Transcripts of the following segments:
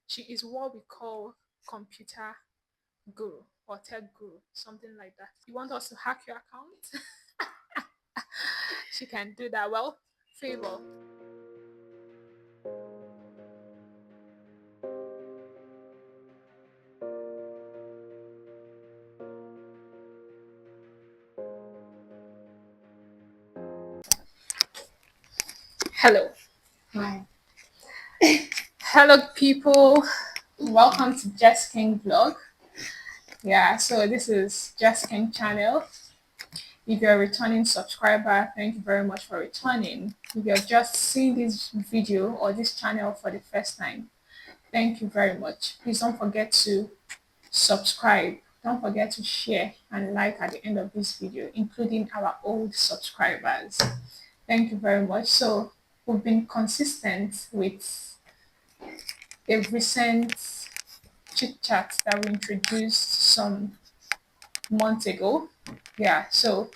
She is what we call computer guru or tech guru, something like that. You want us to hack your account? She can do that. Well, Favor. Hello. Hi. Hello, people. Welcome to Jess King vlog. Yeah, so this is Jess King channel. If you're a returning subscriber, thank you very much for returning. If you're just seeing this video or this channel for the first time, thank you very much. Please don't forget to subscribe. Don't forget to share and like at the end of this video, including our old subscribers. Thank you very much. So we've been consistent with a recent chit chat that we introduced some months ago. Yeah, so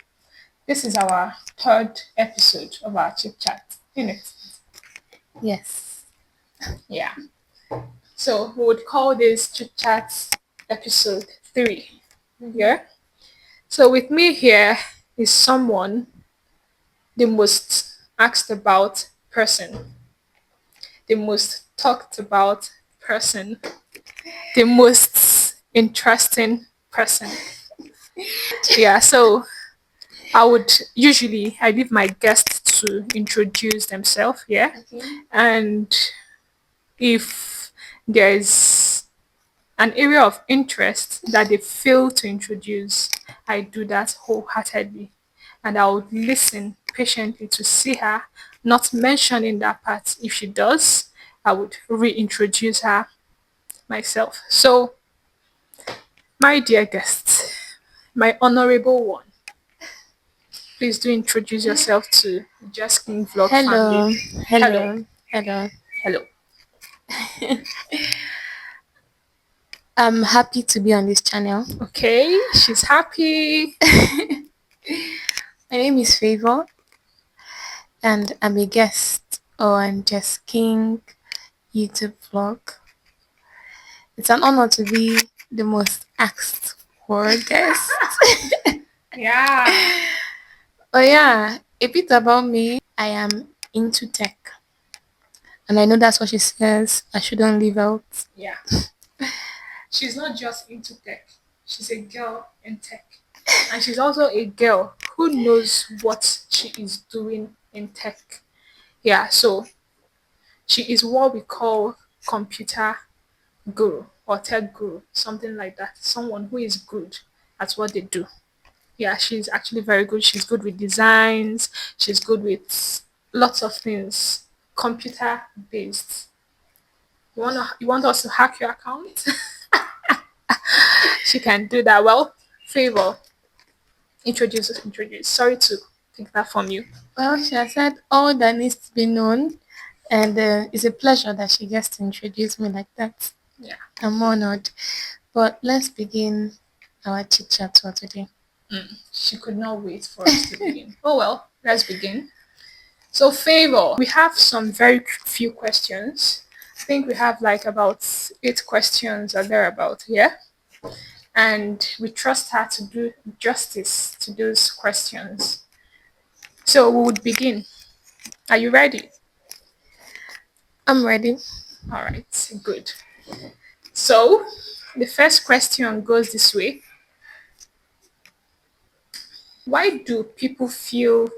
this is our third episode of our chit chat, isn't it? Yes. Yeah. So we would call this chit chat episode 3. Yeah. So with me here is someone, the most asked about person, the most talked about person, the most interesting person. Yeah, so I leave my guests to introduce themselves, yeah. Okay. And if there's an area of interest that they fail to introduce, I do that wholeheartedly. And I would listen patiently to see her, not mentioning that part. If she does, I would reintroduce her myself. So, my dear guest, my honorable one, please do introduce yourself to Just King Vlog family. Hello. Hello, Hello. Hello. hello. I'm happy to be on this channel. Okay, she's happy. My name is Favor and I'm a guest on Just King YouTube vlog. It's an honor to be the most asked for guest. Yeah, But yeah, a bit about me. I am into tech. And I know that's what she says I shouldn't leave out. yeah. She's not just into tech, she's a girl in tech. And she's also a girl who knows what she is doing in tech. Yeah, so she is what we call computer guru or tech guru, something like that. Someone who is good at what they do. Yeah, she's actually very good. She's good with designs, she's good with lots of things computer based. You want us to hack your account? She can do that. Well, Favor, introduce. Sorry to take that from you. Well, she has said all that needs to be known, and it's a pleasure that she gets to introduce me like that. Yeah. I'm honored. But let's begin our chit chat for today. She could not wait for us to begin. Oh well, let's begin. So Favor, we have some very few questions. I think we have like about 8 questions or thereabout, yeah? And we trust her to do justice to those questions. So we would begin. Are you ready? I'm ready. All right, good. So the first question goes this way. Why do people feel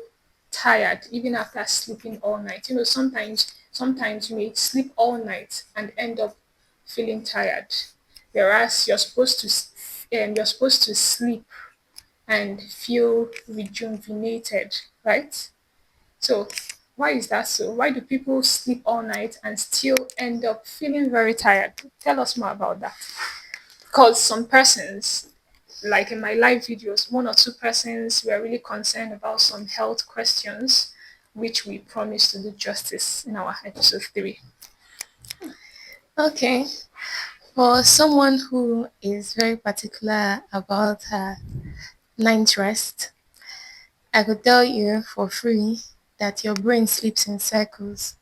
tired even after sleeping all night? You know, sometimes you may sleep all night and end up feeling tired, whereas you're supposed to sleep and feel rejuvenated, right? So why is that so? Why do people sleep all night and still end up feeling very tired? Tell us more about that. Because some persons, like in my live videos, 1 or 2 persons were really concerned about some health questions, which we promise to do justice in our episode 3. Okay. For someone who is very particular about her night rest, I could tell you for free that your brain sleeps in cycles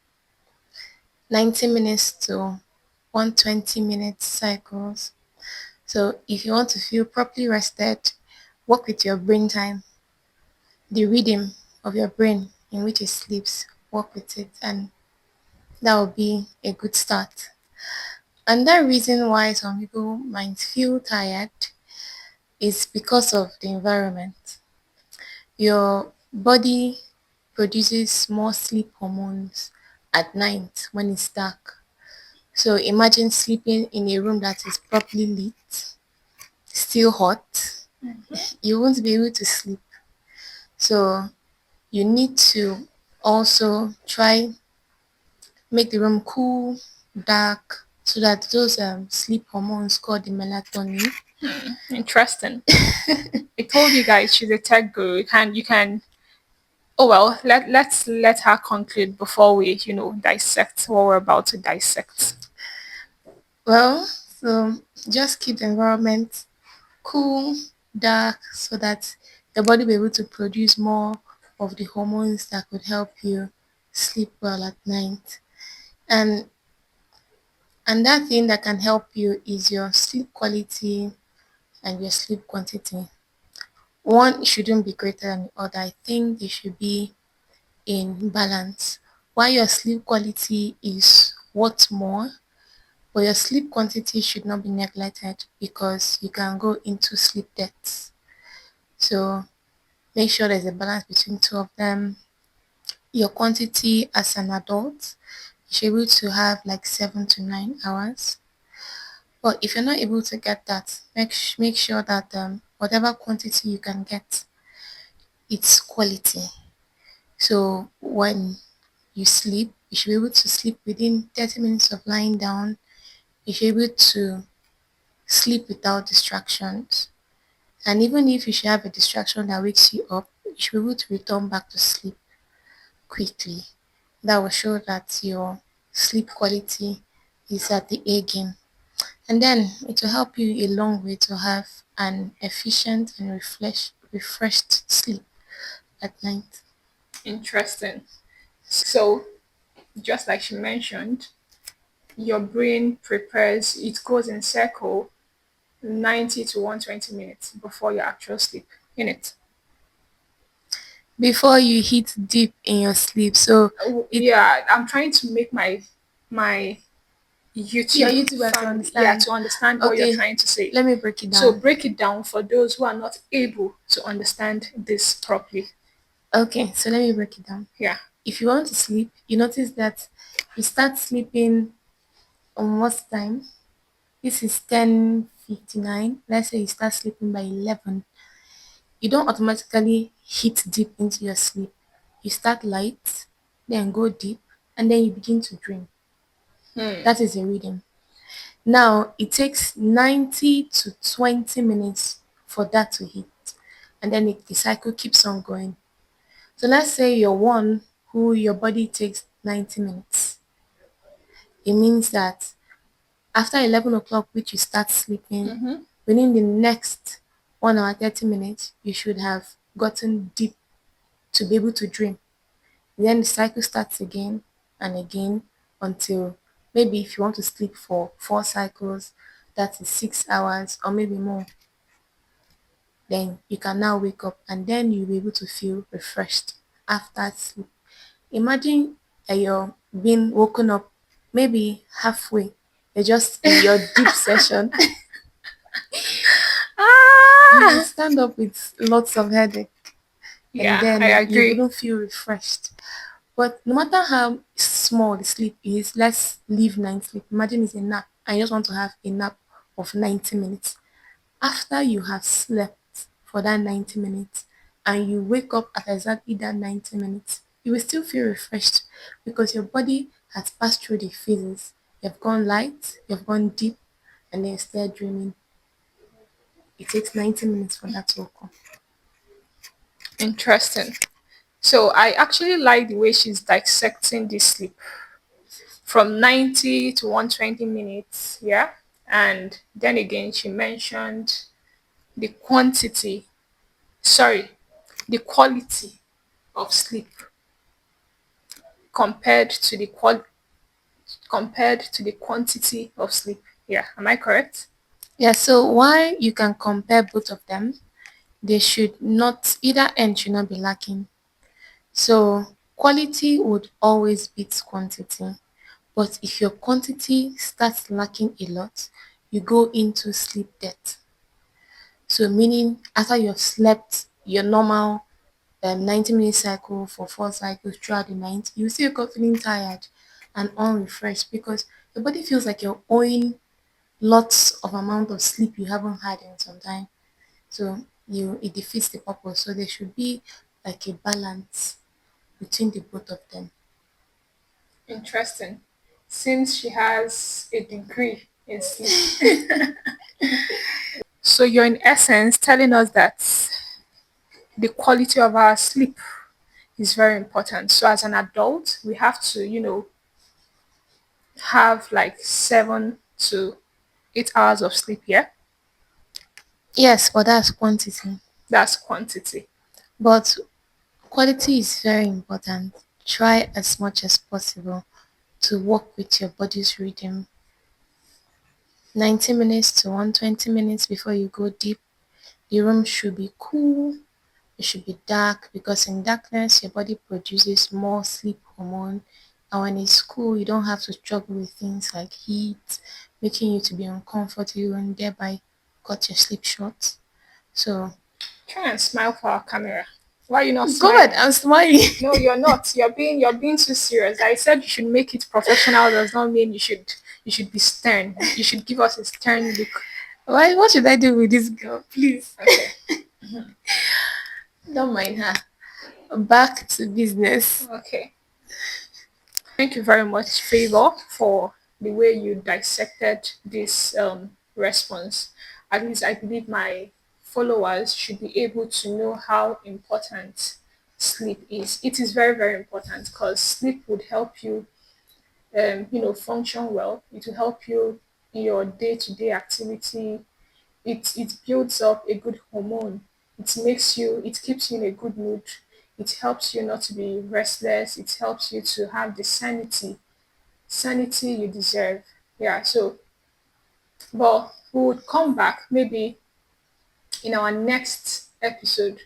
90 minutes to 120-minute cycles. So if you want to feel properly rested, work with your brain time, the rhythm of your brain in which it sleeps, work with it, and that will be a good start. And that reason why some people might feel tired is because of the environment. Your body produces more sleep hormones at night when it's dark. So imagine sleeping in a room that is properly lit, still hot. You won't be able to sleep. So you need to also try make the room cool, dark, so that those sleep hormones called the melatonin. Interesting. I told you guys she's a tech guru. You can. Oh well, let's let her conclude before we dissect what we're about to dissect. Well, so just keep the environment cool, dark, so that the body will be able to produce more of the hormones that could help you sleep well at night. And and that thing that can help you is your sleep quality and your sleep quantity. One shouldn't be greater than the other. I think they should be in balance. While your sleep quality is worth more, but your sleep quantity should not be neglected because you can go into sleep debts. So make sure there's a balance between two of them. Your quantity as an adult, you should be able to have like 7 to 9 hours. But if you're not able to get that, make sure that whatever quantity you can get, it's quality. So when you sleep, you should be able to sleep within 30 minutes of lying down. You should be able to sleep without distractions. And even if you should have a distraction that wakes you up, you should be able to return back to sleep quickly. That will show that your sleep quality is at the A game. And then it will help you a long way to have an efficient and refreshed sleep at night. Interesting. So, just like she mentioned, your brain prepares, it goes in circle 90 to 120 minutes before your actual sleep in it. Before you hit deep in your sleep. So it Yeah, I'm trying to make my your YouTube YouTuber to family, yeah, understand. to understand what you're Okay, trying to say. let me break it So down. break it down for those who are not able to understand this properly. Okay, so let me break it down. Yeah. If you want to sleep, you notice that you start sleeping on what time? This is 10:59. Let's say you start sleeping by 11. You don't automatically hit deep into your sleep. You start light, then go deep, and then you begin to dream. That is a rhythm. Now, it takes 90 to 20 minutes for that to hit, and then the cycle keeps on going. So let's say you're one who your body takes 90 minutes. It means that after 11 o'clock, which you start sleeping, within the next 1 hour 30 minutes, you should have gotten deep to be able to dream. Then the cycle starts again and again until maybe if you want to sleep for 4 cycles, that is 6 hours or maybe more. Then you can now wake up and then you'll be able to feel refreshed after sleep. Imagine you're being woken up maybe halfway. You're just in your deep session. You will Ah, stand up with lots of headache and yeah, I then you agree. wouldn't feel refreshed. But no matter how small the sleep is, let's leave night sleep. Imagine it's a nap. I just want to have a nap of 90 minutes. After you have slept for that 90 minutes and you wake up at exactly that 90 minutes, you will still feel refreshed because your body has passed through the phases. You've gone light, you've gone deep, and then you're still dreaming. It takes 90 minutes for that to occur. Interesting. So I actually like the way she's dissecting this sleep from 90 to 120 minutes. Yeah. And then again, she mentioned the quantity, sorry, the quality of sleep compared to the compared to the quantity of sleep. Yeah, am I correct? Yeah, so why you can compare both of them, they should not, either end should not be lacking. So quality would always beat quantity. But if your quantity starts lacking a lot, you go into sleep debt. So meaning after you've slept your normal 90-minute cycle for 4 cycles throughout the night, you still go feeling tired and unrefreshed because your body feels like you're owing lots of amount of sleep you haven't had in some time. So it defeats the purpose. So there should be like a balance between the both of them. Interesting. Since she has a degree in sleep. So you're in essence telling us that the quality of our sleep is very important. So as an adult, we have to, have like 7 to 8 hours of sleep. Yeah, Yes, but that's quantity. that's quantity. But quality is very important. Try as much as possible to work with your body's rhythm. 90 minutes to 120 minutes before you go deep. The room should be cool. It should be dark because in darkness your body produces more sleep hormone. And when it's cool, you don't have to struggle with things like heat, making you to be uncomfortable and thereby cut your sleep short. So Try and smile for our camera. Why are you not God, smiling? I'm smiling. No, you're not. You're being too serious. I said you should make it professional does not mean you should be stern. You should give us a stern look. Why? What should I do with this girl? Please, Okay. don't mind her. Back to business. Okay. Thank you very much, Favor, for the way you dissected this response. At least I believe my followers should be able to know how important sleep is. It is very, very important because sleep would help you, function well. It will help you in your day-to-day activity. It builds up a good hormone. It keeps you in a good mood. It helps you not to be restless. It helps you to have the sanity you deserve. Yeah, so but we would come back maybe in our next episode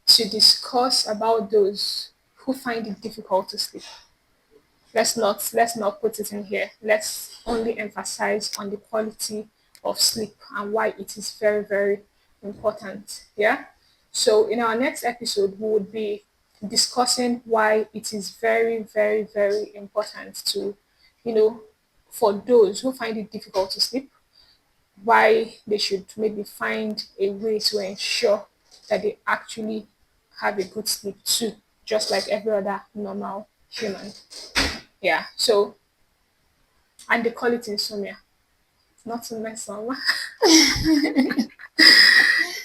to discuss about those who find it difficult to sleep. Let's not put it in here. Let's only emphasize on the quality of sleep and why it is very, very important. Yeah. So in our next episode, we would be discussing why it is very, very, very important to, you know, for those who find it difficult to sleep, why they should maybe find a way to ensure that they actually have a good sleep too, just like every other normal human. Yeah. So and they call it insomnia. Not to mess up.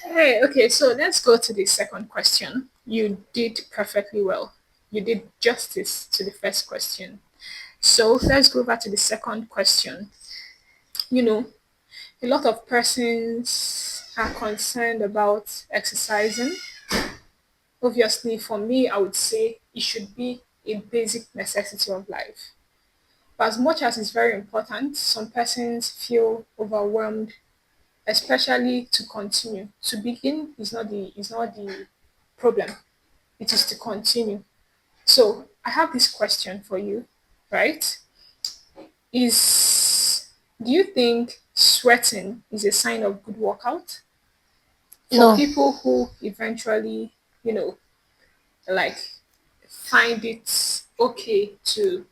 Hey, okay, so let's go to the second question. You did perfectly well. You did justice to the first question. So let's go back to the second question. You know, a lot of persons are concerned about exercising. Obviously, for me, I would say it should be a basic necessity of life. But as much as it's very important, some persons feel overwhelmed, especially to continue. To begin is not the problem. It is to continue. So I have this question for you, right? Is Do you think sweating is a sign of good workout for No, people who eventually, you know, like find it okay to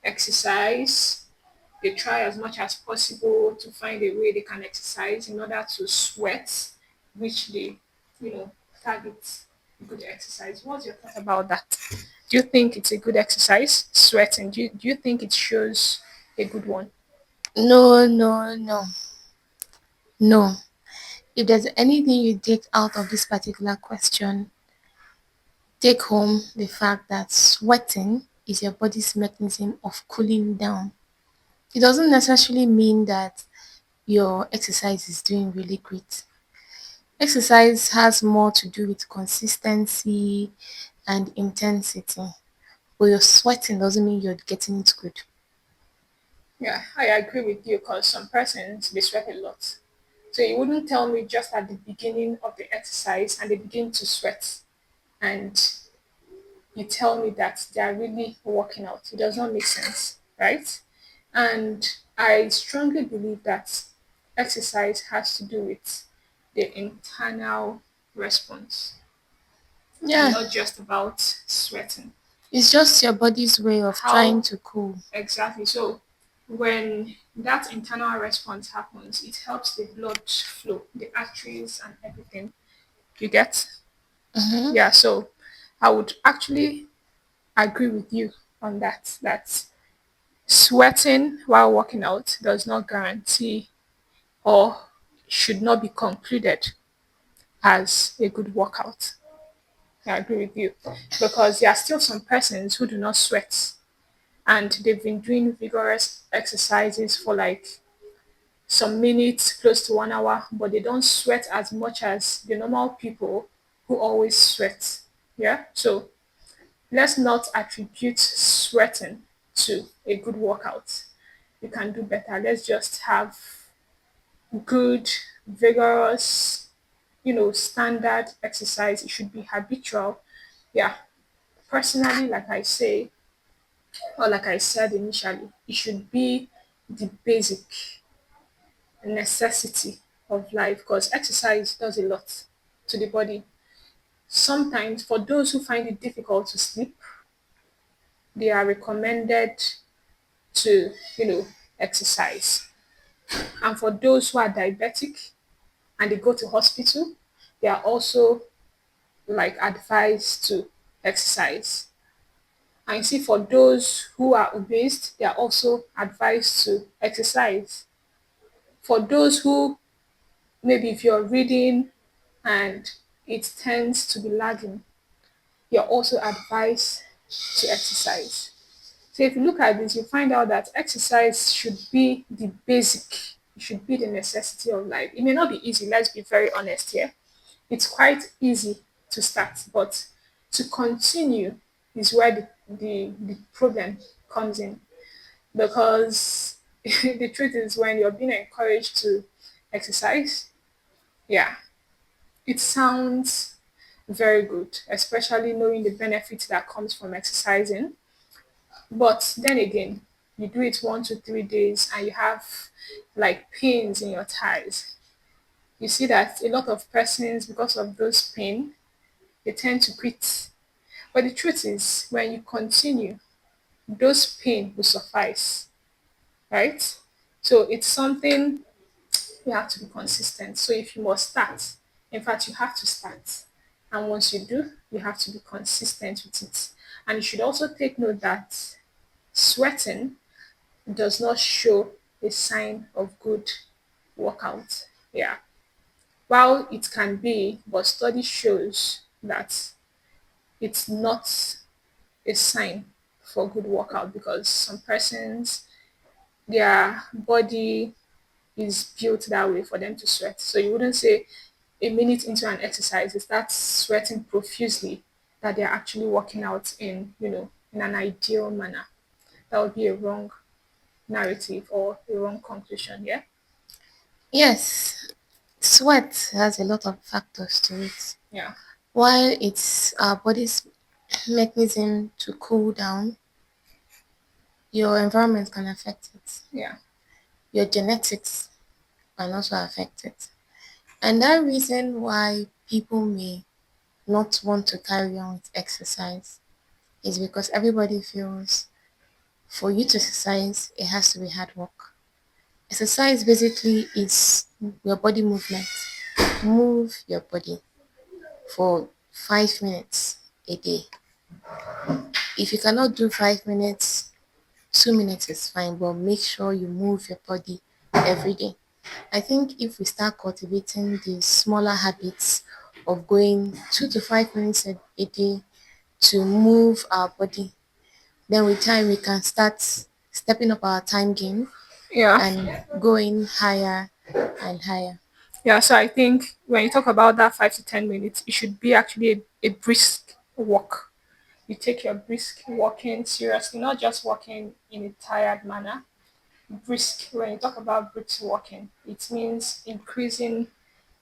exercise? They try as much as possible to find a way they can exercise in order to sweat, which they, you know, target good exercise. What's your thought about that? Do you think it's a good exercise, sweating? Do you think it shows a good one? no, no, no, no. If there's anything you take out of this particular question, take home the fact that sweating is your body's mechanism of cooling down. It doesn't necessarily mean that your exercise is doing really great. Exercise has more to do with consistency and intensity, but your sweating doesn't mean you're getting it good. Yeah, I agree with you because some persons they sweat a lot. So you wouldn't tell me just at the beginning of the exercise and they begin to sweat and you tell me that they are really working out. It does not make sense, right? And I strongly believe that exercise has to do with the internal response and Yeah, not just about sweating. it's just your body's way of trying How to cool. exactly? So, when that internal response happens, it helps the blood flow, the arteries, and everything. You get? Mm-hmm. Yeah, so I would actually agree with you on that. That sweating while working out does not guarantee or should not be concluded as a good workout. I agree with you because there are still some persons who do not sweat and they've been doing vigorous exercises for like some minutes, close to 1 hour, but they don't sweat as much as the normal people who always sweat. Yeah. So let's not attribute sweating to a good workout. You can do better. Let's just have good, vigorous, standard exercise. It should be habitual. Yeah. Personally, like I say, or like I said initially, it should be the basic necessity of life because exercise does a lot to the body. Sometimes, for those who find it difficult to sleep, they are recommended to, exercise. And for those who are diabetic and they go to hospital, they are also like advised to exercise. And you see, for those who are obese, they are also advised to exercise. For those who maybe if you're reading and it tends to be lagging, you're also advised to exercise. So if you look at this, you find out that exercise should be the basic, it should be the necessity of life. It may not be easy, let's be very honest here. It's quite easy to start, but to continue is where the problem comes in. Because the truth is when you're being encouraged to exercise, yeah, it sounds very good, especially knowing the benefits that comes from exercising. But then again, you do it 1 to 3 days and you have like pains in your thighs. You see that a lot of persons, because of those pain, they tend to quit. But the truth is, when you continue, those pain will suffice, right? So it's something you have to be consistent. So if you must start, in fact, you have to start. And once you do, you have to be consistent with it. And you should also take note that sweating does not show a sign of good workout. Yeah. While it can be, but study shows that it's not a sign for good workout because some persons, their body is built that way for them to sweat. So you wouldn't say a minute into an exercise, they start sweating profusely that they're actually working out in an ideal manner. That would be a wrong narrative or a wrong conclusion. Yeah. Yes, sweat has a lot of factors to it. Yeah. While it's our body's mechanism to cool down, your environment can affect it. Yeah. Your genetics can also affect it. And that reason why people may not want to carry on with exercise is because everybody feels for you to exercise, it has to be hard work. Exercise basically is your body movement. Move your body for 5 minutes a day. If you cannot do 5 minutes, 2 minutes is fine, but make sure you move your body every day. I think if we start cultivating the smaller habits of going 2 to 5 minutes a day to move our body, then with time we can start stepping up our time game Yeah. and going higher and higher. Yeah. So I think when you talk about that 5 to 10 minutes, it should be actually a brisk walk. You take your brisk walking seriously, not just walking in a tired manner, brisk. When you talk about brisk walking, it means increasing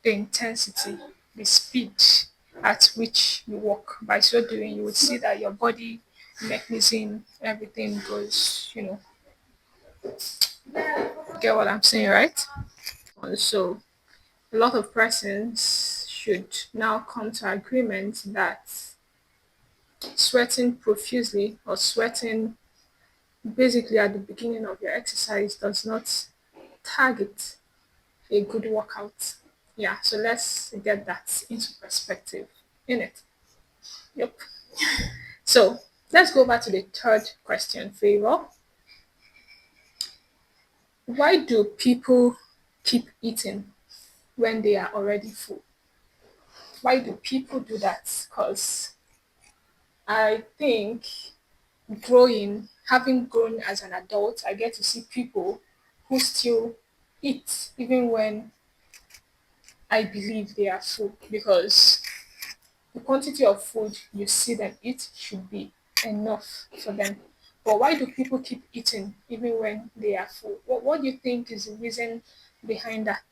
the intensity, the speed at which you walk. By so doing, you would see that your body mechanism, everything goes, get what I'm saying, right? And so a lot of persons should now come to agreement that sweating profusely or sweating basically at the beginning of your exercise does not target a good workout. Yeah, so let's get that into perspective in it. Yep. So let's go back to the third question, Favor. Why do people keep eating when they are already full? Why do people do that? Because I think having grown as an adult, I get to see people who still eat even when I believe they are full because the quantity of food you see them eat should be enough for them. But why do people keep eating even when they are full? What do you think is the reason behind that?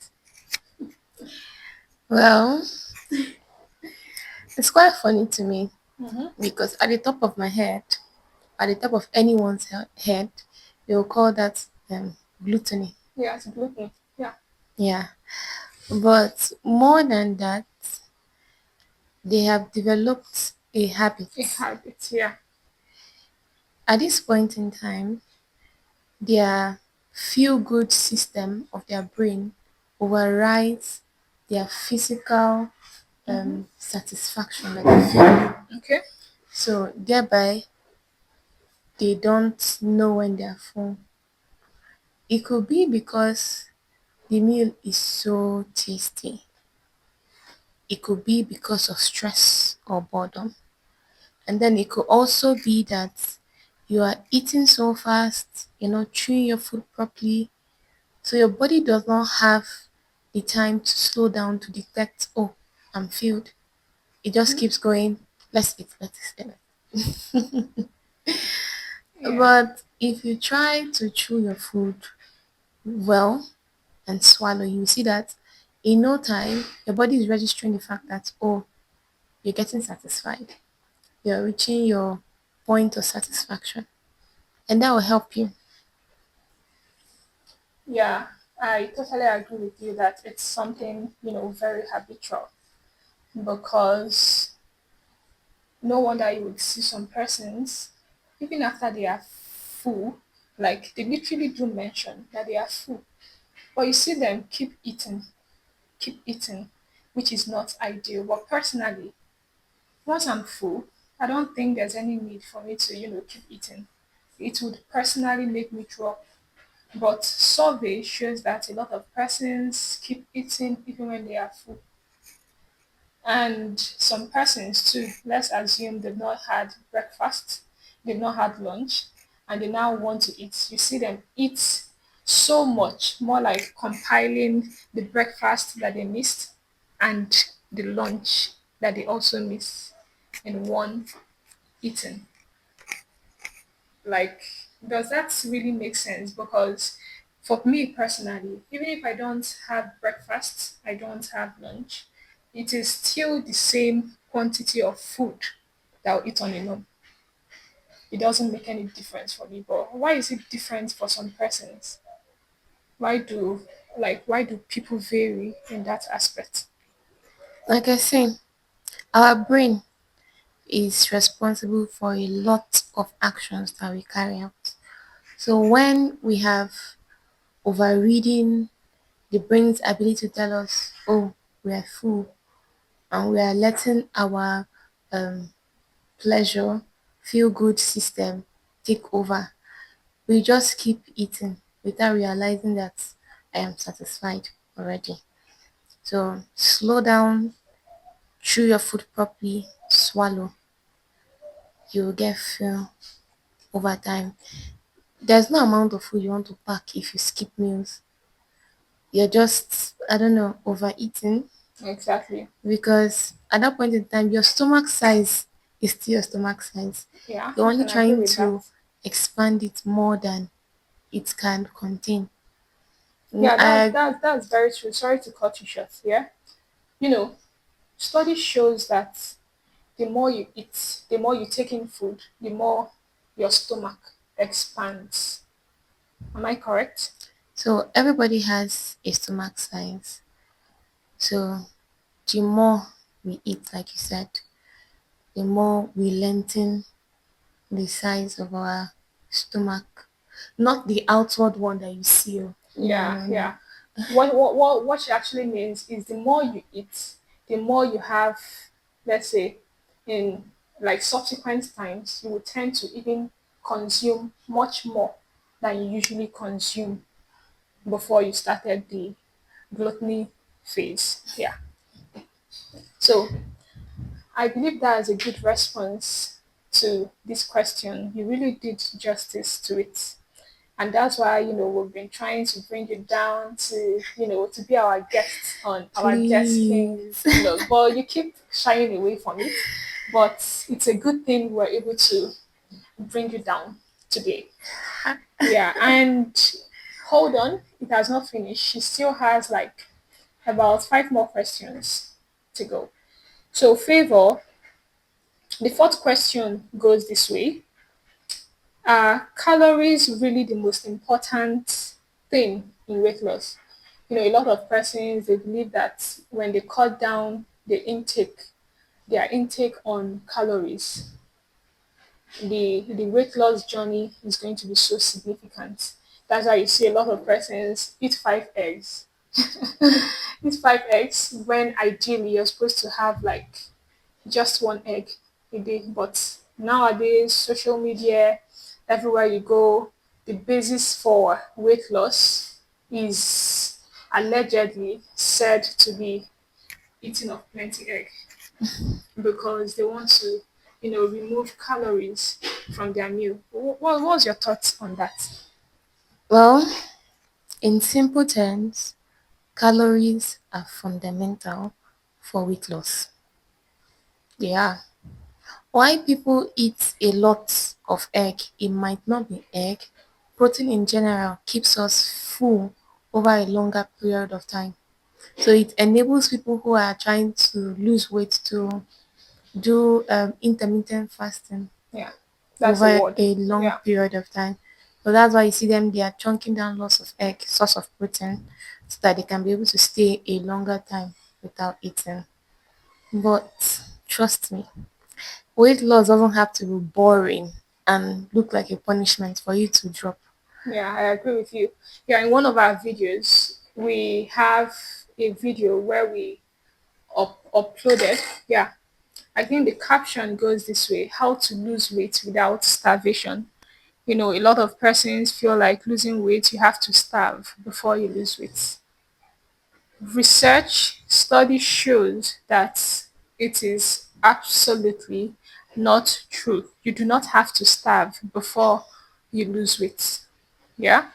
Well, it's quite funny to me Mm-hmm. because at the top of anyone's head, they will call that gluttony. Yeah, it's gluten. Yeah, Yeah. But more than that, they have developed a habit. a habit. Yeah. At this point in time, their feel good system of their brain overrides their physical Mm-hmm. satisfaction that they feel. Okay. So thereby they don't know when they are full. It could be because the meal is so tasty. It could be because of stress or boredom. And then it could also be that you are eating so fast, you're not chewing your food properly, so your body does not have the time to slow down to detect, oh, I'm filled. It just Mm-hmm. keeps going, let's eat, let's eat. Yeah. But if you try to chew your food well and swallow, you will see that in no time, your body is registering the fact that, oh, you're getting satisfied. You're reaching your point of satisfaction. And that will help you. Yeah. I totally agree with you that it's something, very habitual because no wonder you would see some persons, even after they are full, like they literally do mention that they are full, but you see them keep eating, which is not ideal. But personally, once I'm full, I don't think there's any need for me to, keep eating. It would personally make me throw up. But survey shows that a lot of persons keep eating even when they are full. And some persons too, let's assume they've not had breakfast, they've not had lunch, and they now want to eat. You see them eat so much, more like compiling the breakfast that they missed and the lunch that they also missed in one eating. Like, does that really make sense? Because for me personally, even if I don't have breakfast, I don't have lunch, it is still the same quantity of food that I'll eat on a norm. It doesn't make any difference for me. But why is it different for some persons? Why do why do people vary in that aspect? Like I say, our brain is responsible for a lot of actions that we carry out. So when we have overreading the brain's ability to tell us, oh, we are full, and we are letting our um, pleasure, feel good system take over, we just keep eating without realizing that I am satisfied already. So slow down, chew your food properly, swallow, you will get full over time. There's no amount of food you want to pack if you skip meals. You're just, I don't know, overeating Exactly. because at that point in time, your stomach size is still your stomach size. Yeah, You're I only can agree trying with that. to expand it more than it can contain. Yeah, I that's very true. Sorry to cut you short. Yeah, you know, study shows that the more you eat, the more you take in food, the more your stomach expands. Am I correct? so everybody has a stomach size. So the more we eat, like you said, the more we lengthen the size of our stomach. Not the outward one that you see. Oh. No, Yeah, no, no. yeah. What she actually means is the more you eat, the more you have, let's say, in like subsequent times, you will tend to even consume much more than you usually consume before you started the gluttony phase. Yeah. So I believe that is a good response to this question. You really did justice to it. And that's why, we've been trying to bring you down to, to be our guest on our Jess King Please. vlog. But you keep shying away from it. But it's a good thing we're able to bring you down today. Yeah, and hold on, it has not finished. She still has like about five more questions to go. So, Favor, the fourth question goes this way. Are calories really the most important thing in weight loss? A lot of persons they believe that when they cut down their intake on calories, the weight loss journey is going to be so significant. That's why you see a lot of persons eat 5 eggs. Eat 5 eggs when ideally you're supposed to have like just one egg a day. But nowadays, social media, everywhere you go, the basis for weight loss is allegedly said to be eating of plenty egg because they want to, remove calories from their meal. What's your thoughts on that? Well, in simple terms, calories are fundamental for weight loss. Yeah. Why people eat a lot of egg, it might not be egg. Protein in general keeps us full over a longer period of time. So it enables people who are trying to lose weight to do intermittent fasting Yeah, that's a over word. a long Yeah. period of time. So that's why you see them, they are chunking down lots of egg, source of protein, so that they can be able to stay a longer time without eating. But trust me, weight loss doesn't have to be boring and look like a punishment for you to drop. Yeah, I agree with you. Yeah, in one of our videos, we have a video where we uploaded. Yeah, I think the caption goes this way: How to lose weight without starvation. A lot of persons feel like losing weight, you have to starve before you lose weight. Research study shows that it is absolutely not true. You do not have to starve before you lose weight. Yeah?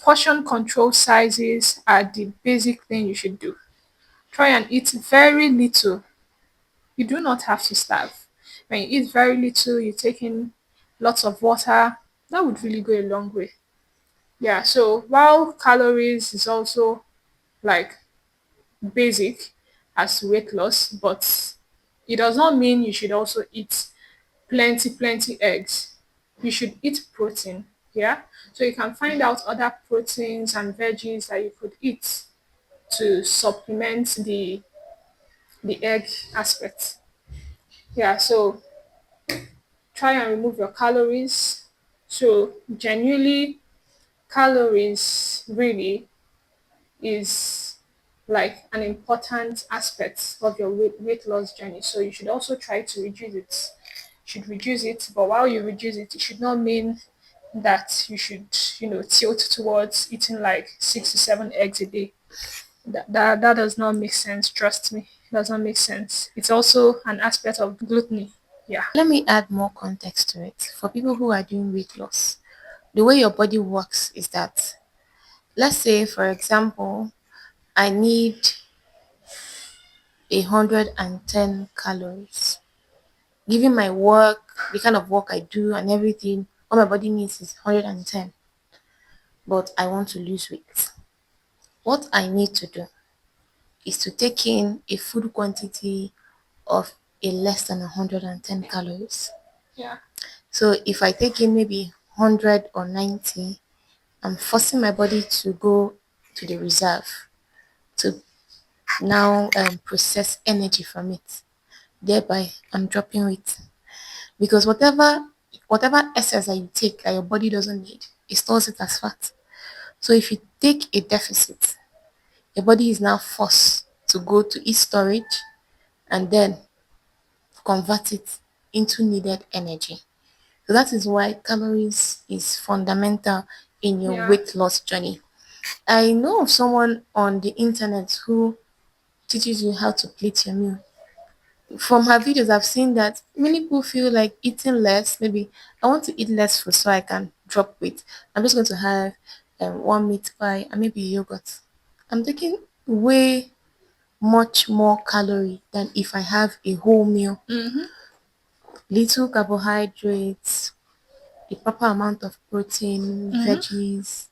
Portion control sizes are the basic thing you should do. Try and eat very little. You do not have to starve. When you eat very little, you take in lots of water, that would really go a long way. Yeah, so while calories is also like basic as weight loss, but it does not mean you should also eat plenty eggs. You should eat protein. Yeah, so you can find out other proteins and veggies that you could eat to supplement the egg aspect. Yeah, so try and remove your calories. So genuinely, calories really is like an important aspect of your weight loss journey. So you should also try to reduce it. Should reduce it, but while you reduce it, it should not mean that you should, tilt towards eating like 6 to 7 eggs a day. That does not make sense. Trust me, it does not make sense. It's also an aspect of gluttony. Yeah. Let me add more context to it. For people who are doing weight loss, the way your body works is that, let's say, for example, I need 110 calories. Given my work, the kind of work I do, and everything, all my body needs is 110. but I want to lose weight. What I need to do is to take in a food quantity of a less than 110 calories. Yeah. So if I take in maybe 100 or 90, I'm forcing my body to go to the reserve to now process energy from it. Thereby, I'm dropping weight because whatever excess that you take that your body doesn't need, it stores it as fat. So if you take a deficit, your body is now forced to go to its storage and then convert it into needed energy. So that is why calories is fundamental in your Yeah. weight loss journey. I know of someone on the internet who teaches you how to plate your meal. From her videos, I've seen that many people feel like eating less. Maybe I want to eat less food so I can drop weight. I'm just going to have one meat pie and maybe yogurt. I'm taking way much more calorie than if I have a whole meal. Mm-hmm. Little carbohydrates, a proper amount of protein, Mm-hmm. veggies,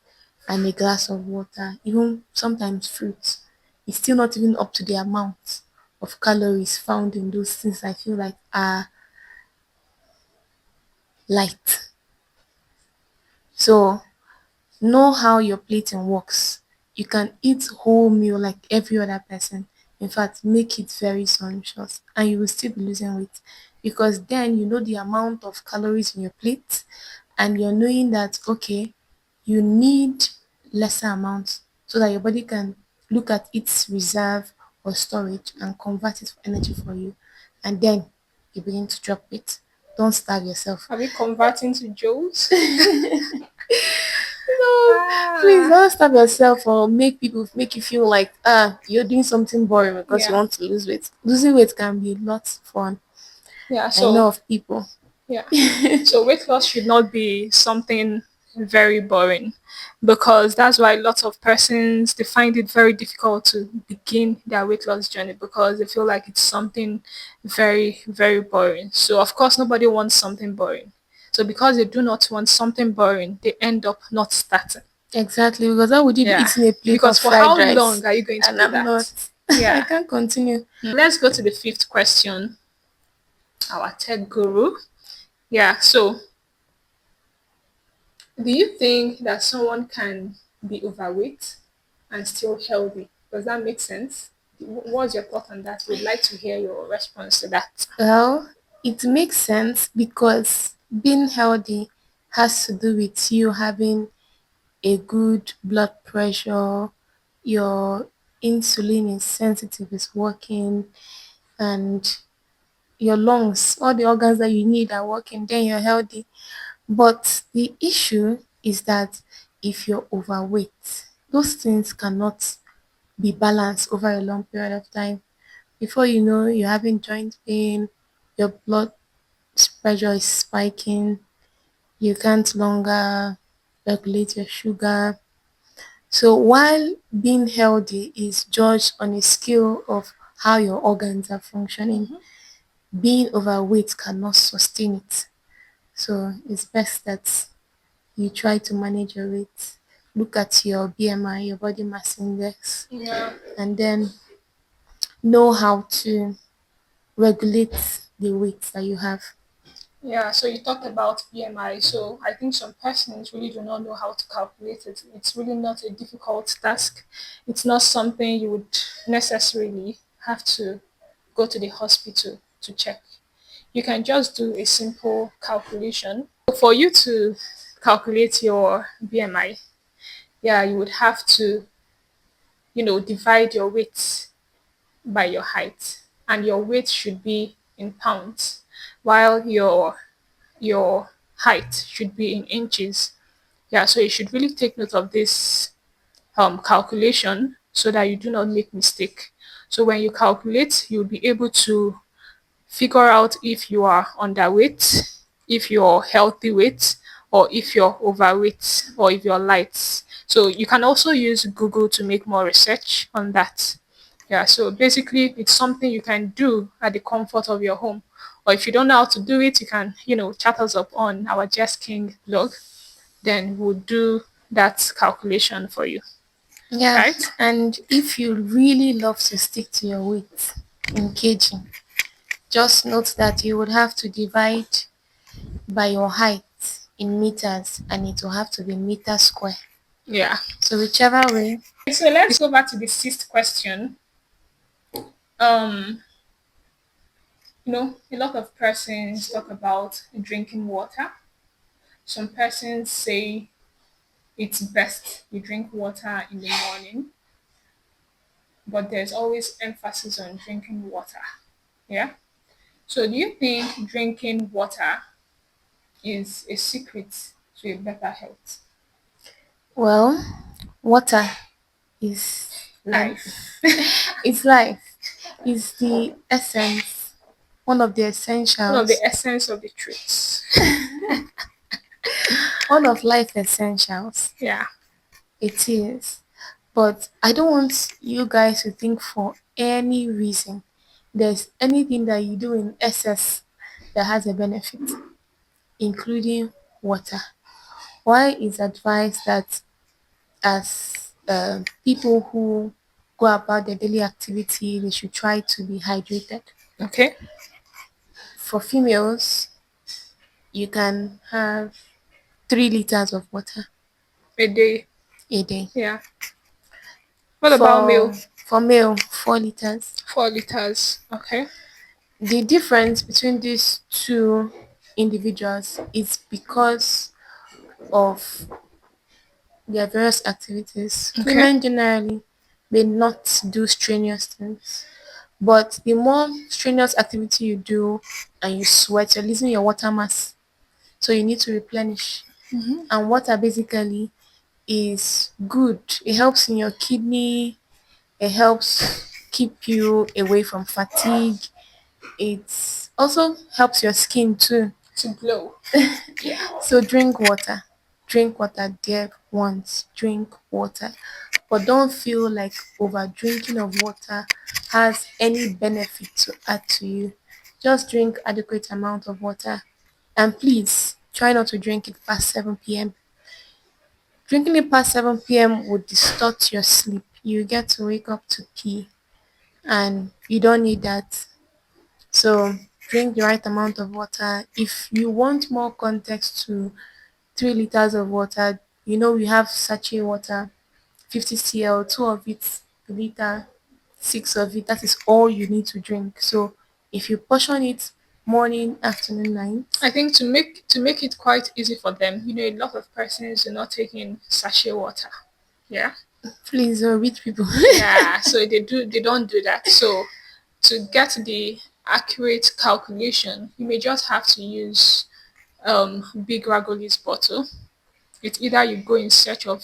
and a glass of water, even sometimes fruits. It's still not even up to the amount of calories found in those things I feel like are light. So know how your plating works. You can eat whole meal like every other person. In fact, make it very sumptuous and you will still be losing weight because then you know the amount of calories in your plate and you're knowing that okay, you need lesser amounts so that your body can look at its reserve or storage and convert it for energy for you. And then you begin to drop weight. Don't starve yourself. Are we converting to joules? No, please Ah. don't stop yourself or make you feel like you're doing something boring because you Yeah. want to lose weight. Losing weight can be lots of fun. Yeah. I know So of people. yeah. So weight loss should not be something very boring because that's why lots of persons they find it very difficult to begin their weight loss journey because they feel like it's something very, very boring. So of course nobody wants something boring. So because they do not want something boring, they end up not starting. Exactly, because how would you be Yeah. eating a plate of Because for fried how rice long are you going to and do I'm that? not? I Yeah. can't continue. Let's go to the fifth question. Our tech guru. Yeah. So do you think that someone can be overweight and still healthy? Does that make sense? What's your thought on that? We'd like to hear your response to that. Well, it makes sense because being healthy has to do with you having a good blood pressure, your insulin is sensitive, is working, and your lungs, all the organs that you need are working, then you're healthy. But the issue is that if you're overweight, those things cannot be balanced over a long period of time. Before you know, you're having joint pain, your blood pressure is spiking, you can't longer regulate your sugar. So while being healthy is judged on a scale of how your organs are functioning, being overweight cannot sustain it. So it's best that you try to manage your weight. Look at your BMI, your body mass index, Yeah. and then know how to regulate the weight that you have. Yeah, so you talked about BMI. So I think some persons really do not know how to calculate it. It's really not a difficult task. It's not something you would necessarily have to go to the hospital to check. You can just do a simple calculation. For you to calculate your BMI, yeah, you would have to, divide your weight by your height, and your weight should be in pounds, while your height should be in inches. Yeah, so you should really take note of this calculation so that you do not make mistake. So when you calculate, you'll be able to figure out if you are underweight, if you're healthy weight, or if you're overweight, or if you're light. So you can also use Google to make more research on that. Yeah, so basically it's something you can do at the comfort of your home. Or if you don't know how to do it, you can, chat us up on our Just King blog. Then we'll do that calculation for you, Yeah, right? and if you really love to stick to your weight in kg, just note that you would have to divide by your height in meters and it will have to be meter square. Yeah. So whichever way. So let's go back to the sixth question. Um, a lot of persons talk about drinking water. Some persons say it's best you drink water in the morning, but there's always emphasis on drinking water. Yeah. So do you think drinking water is a secret to a better health? Well, water is an Life. it's life. Is the essence, one of the One of the essentials, essence of the truths. one of life essentials. Yeah. It is. But I don't want you guys to think for any reason there's anything that you do in excess that has a benefit, including water. Why is advised that as people who go about their daily activity, they should try to be hydrated. Okay. For females, you can have 3 liters of water A day. a day. Yeah. What about For male? male, 4 liters. 4 liters. Okay. The difference between these two individuals is because of their various activities. Okay. Women generally may not do strenuous things, but the more strenuous activity you do and you sweat, you're losing your water mass. So you need to replenish. And water basically is good. It helps in your kidney, it helps keep you away from fatigue. It also helps your skin too. To glow. Yeah. So drink water. Drink water, dear ones. Drink water. But don't feel like over drinking of water has any benefit to add to you. Just drink adequate amount of water. And please try not to drink it past 7 p.m. Drinking it past 7 p.m. would distort your sleep. You get to wake up to pee and you don't need that. So drink the right amount of water. If you want more context to 3 liters of water, we have sachet water, 50 cl, two of it a liter, six of it. That is all you need to drink. So if you portion it morning, afternoon, night, I think to make it quite easy for them, a lot of persons are not taking sachet water. Yeah. please read people. Yeah. So they don't do that. So to get the accurate calculation, you may just have to use big Ragolis bottle. It's either you go in search of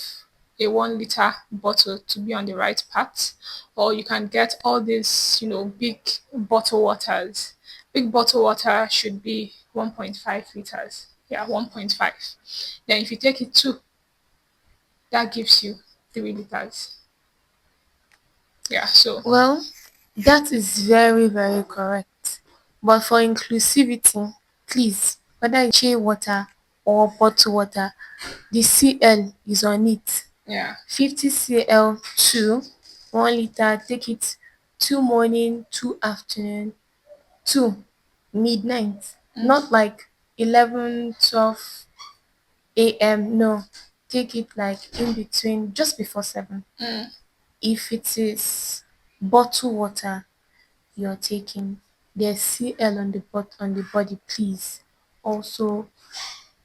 a 1 liter bottle to be on the right path, or you can get all these, big bottle waters. Big bottle water should be 1.5 liters. Yeah, 1.5. Then if you take it two, that gives you 3 liters. Yeah, so Well, that is very, very correct. But for inclusivity, please, whether it's shea water or bottled water, the CL is on it. yeah. 50 cl, 1 liter, take it 2 morning, 2 afternoon, 2 midnight. Not like 11, 12 a.m. No, take it like in between, just before 7. If it is bottled water you're taking, there's CL on the body, please also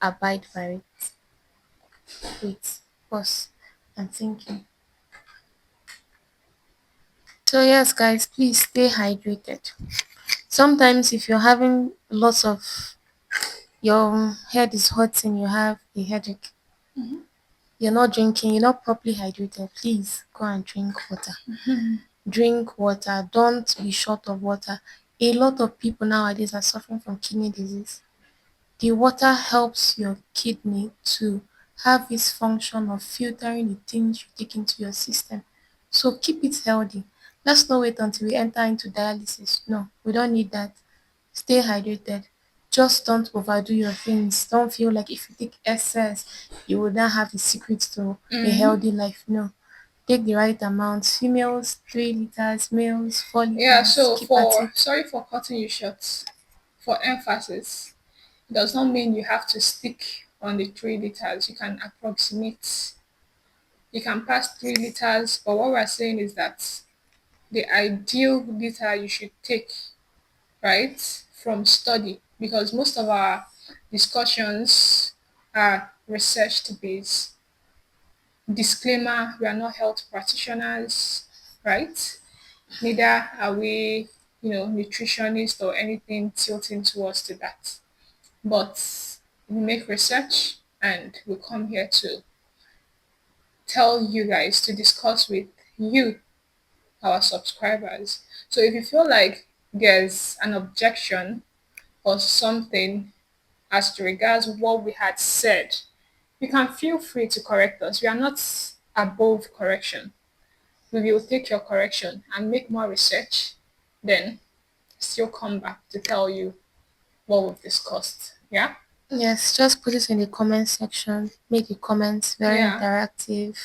abide by it. Wait, pause. I'm thinking. So yes, guys, please stay hydrated. Sometimes if you're having lots of your head is hurting, you have a headache, you're not drinking, you're not properly hydrated, please go and drink water. Drink water. Don't be short of water. A lot of people nowadays are suffering from kidney disease. The water helps your kidney to have this function of filtering the things you take into your system. So keep it healthy. Let's not wait until we enter into dialysis. No, we don't need that. Stay hydrated. just don't overdo your things. Don't feel like if you take excess, you will not have the secret to a Mm-hmm. healthy life. No. Take the right amount. Females, 3 liters, males, four Yeah, liters. so Keep at for it. sorry for cutting you short, for emphasis, it does not mean you have to stick on the 3 liters. You can approximate. You can pass 3 liters, but what we're saying is that the ideal liter you should take, right, from study, because most of our discussions are research based. Disclaimer: we are not health practitioners, right? Neither are we, nutritionists or anything tilting towards to that. But we make research and we come here to tell you guys to discuss with you, our subscribers. So if you feel like there's an objection or something as to regards what we had said, you can feel free to correct us. We are not above correction. We will take your correction and make more research, then still come back to tell you what we've discussed. Yeah? Yes, just put it in the comment section. Make the comments very Yeah. interactive.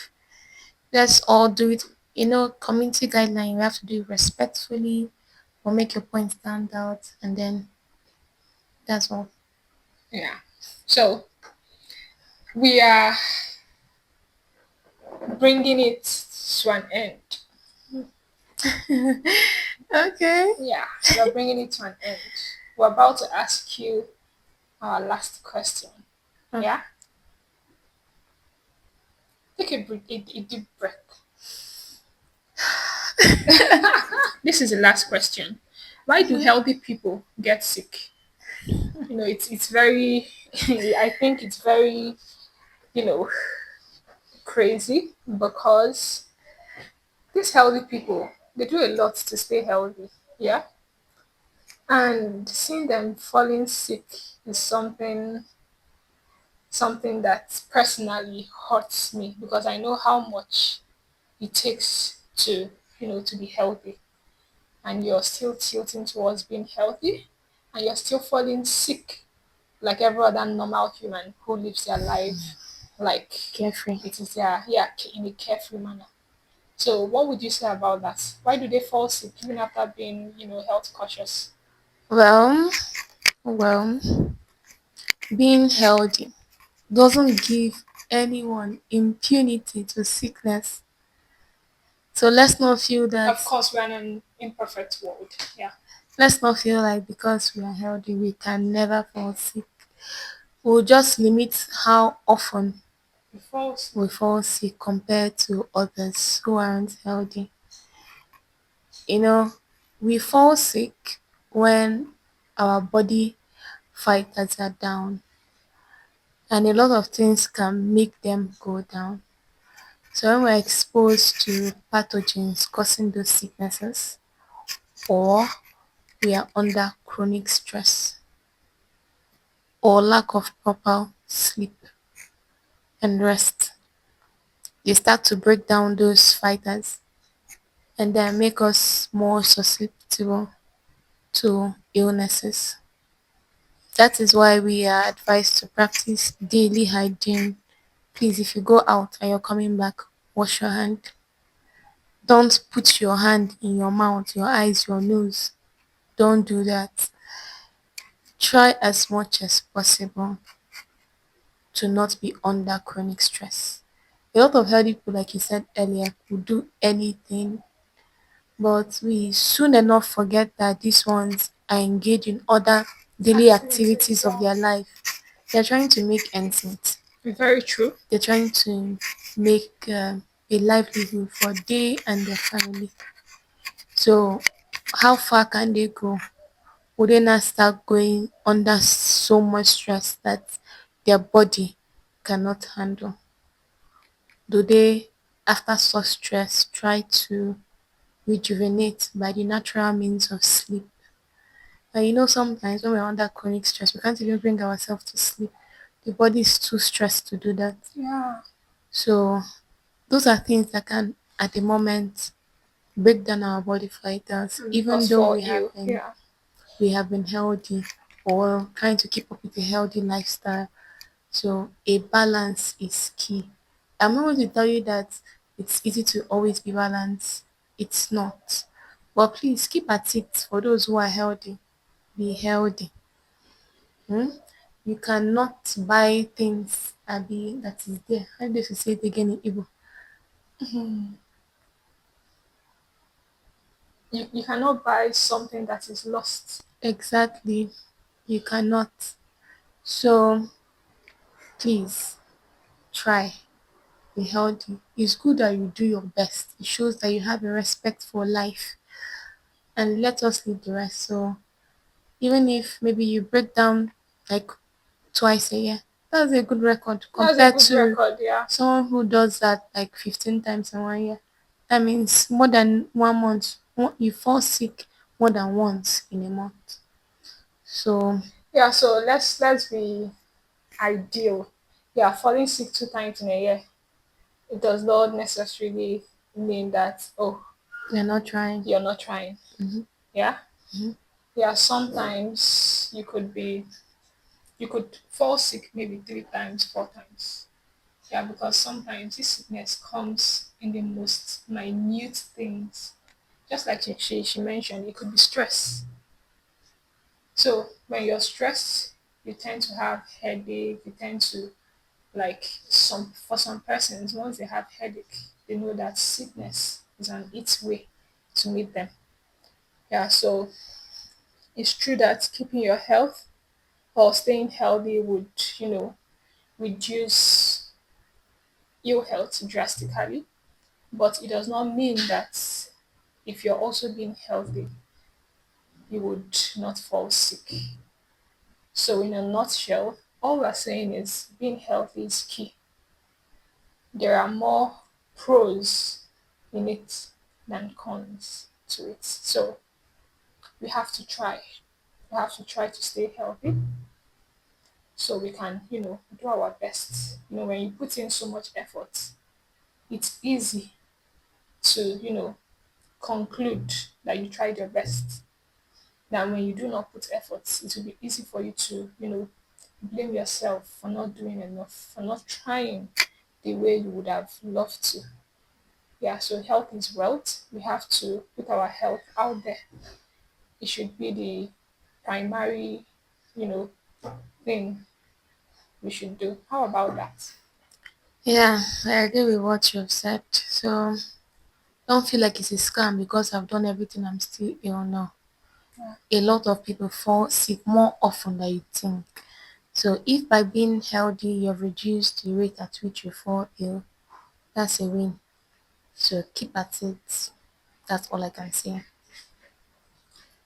Let's all do it. Community guideline. We have to do it respectfully or make your point stand out. And then that's all. Yeah. So we are bringing it to an end. Okay. Yeah, we're bringing it to an end. We're about to ask you our last question. Oh, Yeah? Take a deep breath. This is the last question. Why do healthy people get sick? It's very, I think it's very, you know, crazy because these healthy people, they do a lot to stay healthy. Yeah? And seeing them falling sick is something that personally hurts me because I know how much it takes to be healthy, and you're still tilting towards being healthy and you're still falling sick like every other normal human who lives their life like carefree. it is in a carefree manner. So what would you say about that? Why do they fall sick even after being health cautious? Well, well, being healthy doesn't give anyone impunity to sickness. So Of course, we're in an imperfect world. Yeah. let's not feel like because we are healthy we can never fall sick. We'll just limit how often We fall sick. we fall sick compared to others who aren't healthy. You know, we fall sick when our body fighters are down, and a lot of things can make them go down. So when we're exposed to pathogens causing those sicknesses, or we are under chronic stress, or lack of proper sleep and rest, they start to break down those fighters and then make us more susceptible to illnesses. That is why we are advised to practice daily hygiene. Please, if you go out and you're coming back, wash your hand. Don't put your hand in your mouth, your eyes, your nose. Don't do that. Try as much as possible to not be under chronic stress. A lot of healthy people, like you said earlier, will do anything, but we soon enough forget that these ones are engaged in other daily Activities, activities of yeah. their life. They're trying to make ends meet. Very true. They're trying to make a livelihood for they and their family. So, how far can they go? Would they not start going under so much stress that their body cannot handle? Do they, after such stress, try to rejuvenate by the natural means of sleep? And sometimes when we're under chronic stress, we can't even bring ourselves to sleep. The body is too stressed to do that. Yeah. So, those are things that can, at the moment, break down our body fighters, And even us though fall ill. Yeah. we have been healthy. or trying to keep up with a healthy lifestyle. So a balance is key. I'm not going to tell you that it's easy to always be balanced. It's not. But please keep at it for those who are healthy. Be healthy. Hmm? You cannot buy things Abi that is there. How do you say it again in Igbo? You cannot buy something that is lost. Exactly. You cannot. So please try. Be healthy. It's good that you do your best. It shows that you have a respect for life. And let us leave the rest. So even if maybe you break down like twice a year, that's a good record That's a compared good to record, yeah. someone who does that like 15 times in 1 year. That means more than 1 month. You fall sick more than once in a month. So Yeah, so let's be ideal. Yeah, falling sick 2 times in a year. It does not necessarily mean that, oh, we're not trying. you're not trying. Mhm. Yeah. Mhm. Yeah, sometimes you could fall sick maybe 3 times, 4 times. Yeah, because sometimes this sickness comes in the most minute things. Just like she mentioned, it could be stress. So when you're stressed, you tend to have headache, you tend to like some for some persons, once they have headache, they know that sickness is on its way to meet them. Yeah, so it's true that keeping your health or staying healthy would, reduce ill health drastically, but it does not mean that if you're also being healthy, you would not fall sick. So, in a nutshell, all we're saying is being healthy is key. There are more pros in it than cons to it. So, we have to try. We have to try to stay healthy so we can, do our best. When you put in so much effort, it's easy to, conclude that you tried your best. Now, when you do not put efforts, it will be easy for you to, blame yourself for not doing enough, for not trying the way you would have loved to. Yeah, so health is wealth. We have to put our health out there. It should be the primary, you know, thing we should do. How about that? Yeah, I agree with what you've said. So don't feel like it's a scam because I've done everything, I'm still ill. No. A lot of people fall sick more often than you think. So if by being healthy you've reduced the rate at which you fall ill, that's a win. So keep at it. That's all I can say.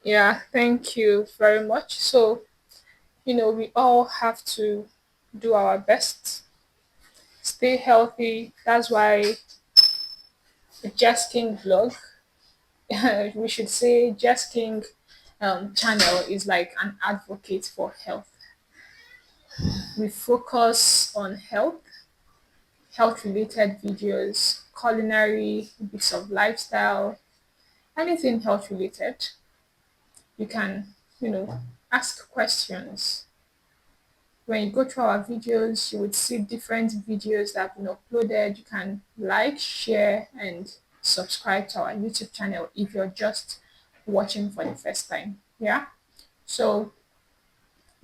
Yeah, thank you very much. So, we all have to do our best, stay healthy. That's why Jess King vlog, we should say Jess King channel is like an advocate for health. We focus on health related videos, culinary, bits of lifestyle, anything health related. You can, ask questions. When you go through our videos, you would see different videos that have been uploaded. You can like, share, and subscribe to our YouTube channel if you're just watching for the first time. Yeah. So,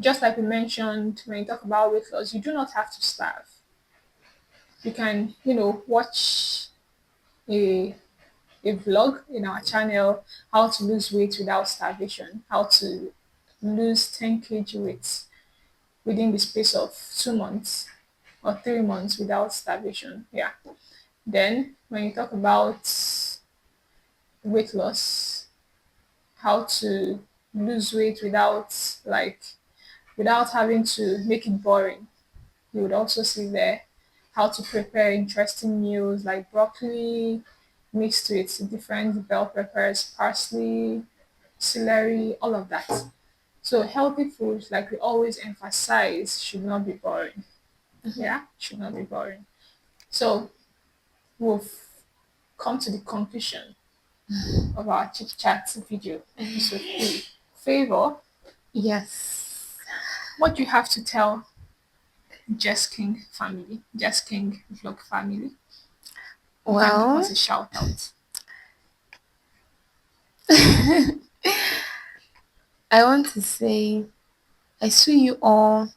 just like we mentioned, when you talk about weight loss, you do not have to starve. You can, watch a vlog in our channel, how to lose weight without starvation, how to lose 10 kg weight within the space of 2 months or 3 months without starvation. Yeah. Then when you talk about weight loss, how to lose weight without having to make it boring. You would also see there how to prepare interesting meals like broccoli mixed with different bell peppers, parsley, celery, all of that. So healthy food, like we always emphasize, should not be boring. Yeah, should not be boring. So we've come to the conclusion of our chit chat video episode 3. Favor, Yes. what do you have to tell Jess King family, Jess King vlog family? You can give us Well, a shout out. I want to say I see you all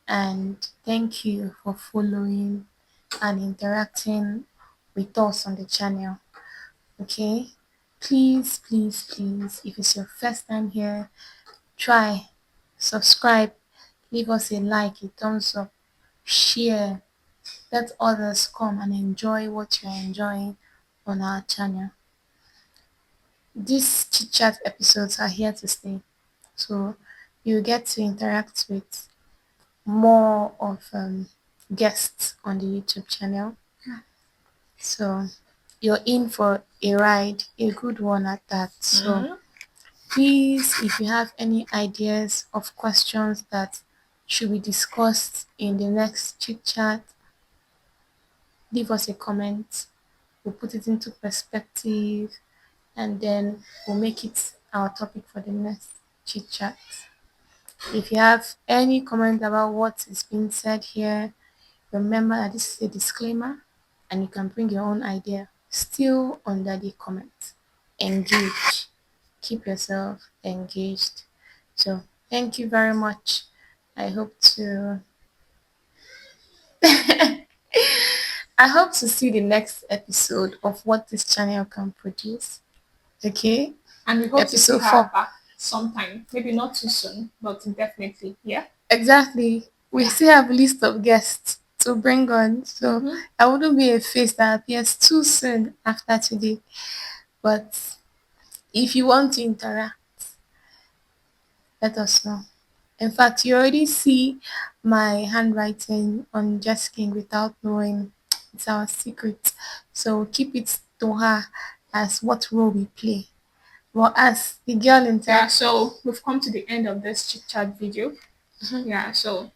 and thank you for following and interacting with us on the channel. Okay? Please, please, please, if it's your first time here, try, subscribe, leave us a like, a thumbs up, share, let others come and enjoy what you're enjoying on our channel. These chit chat episodes are here to stay. So you get to interact with more of guests on the YouTube channel. So you're in for a ride, a good one at that. So please, if you have any ideas of questions that should be discussed in the next chit chat, leave us a comment. We'll put it into perspective and then we'll make it our topic for the next chit chat. If you have any comment about what is being said here, remember that this is a disclaimer and you can bring your own idea still under the comment. Engage. Keep yourself engaged. So thank you very much. I hope to I hope to see the next episode of what this channel can produce. Okay? And we hope to see Episode her 4. back sometime. Maybe not too soon, but definitely. Yeah. Exactly. We still have a list of guests to bring on. So I wouldn't be a face that appears too soon after today. But if you want to interact, let us know. In fact, you already see my handwriting on Just King without knowing. It's our secret. So keep it to her as what role we play. Well, as the girl in Yeah, tech. so we've come to the end of this chit chat video. Yeah, so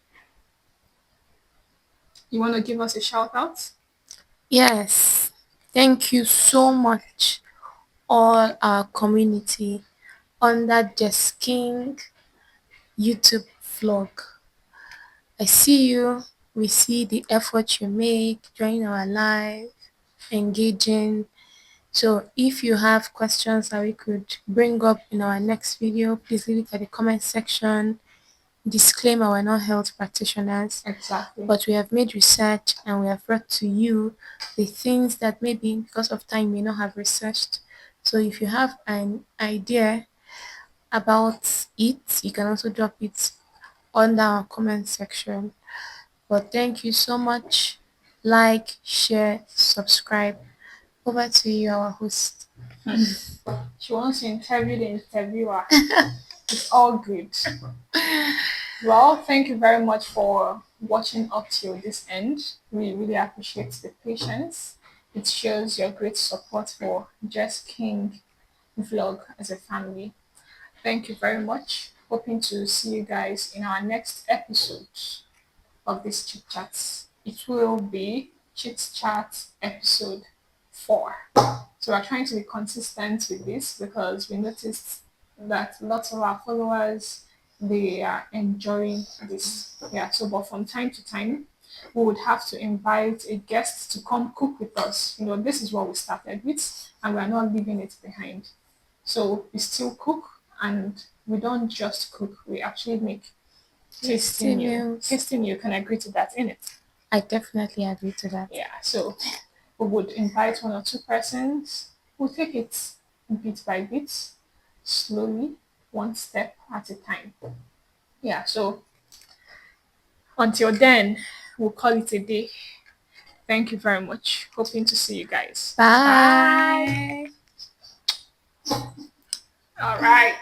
you want to give us a shout out? Yes. Thank you so much, all our community under Just King YouTube vlog. I see you. We see the effort you make, joining our live, engaging. So if you have questions that we could bring up in our next video, please leave it at the comment section. Disclaimer, we're not health practitioners, Exactly. but we have made research and we have brought to you the things that maybe because of time you may not have researched. So if you have an idea about it, you can also drop it under our comment section. But thank you so much. Like, share, subscribe. Over to you, our host. She wants to interview the interviewer. It's all good. Well, thank you very much for watching up till this end. We really appreciate the patience. It shows your great support for Jess King vlog as a family. Thank you very much. Hoping to see you guys in our next episode of this chit chats. It will be chit chat episode 4. So we're trying to be consistent with this because we noticed that lots of our followers they are enjoying this. Yeah. So but from time to time we would have to invite a guest to come cook with us. You know, this is what we started with and we're not leaving it behind. So we still cook and we don't just cook, we actually make tasting you. Tasting you can agree to that, innit? I definitely agree to that. Yeah. So we would invite 1 or 2 persons. We'll take it bit by bit, slowly, one step at a time. Yeah. So until then, we'll call it a day. Thank you very much. Hoping to see you guys. Bye. All right.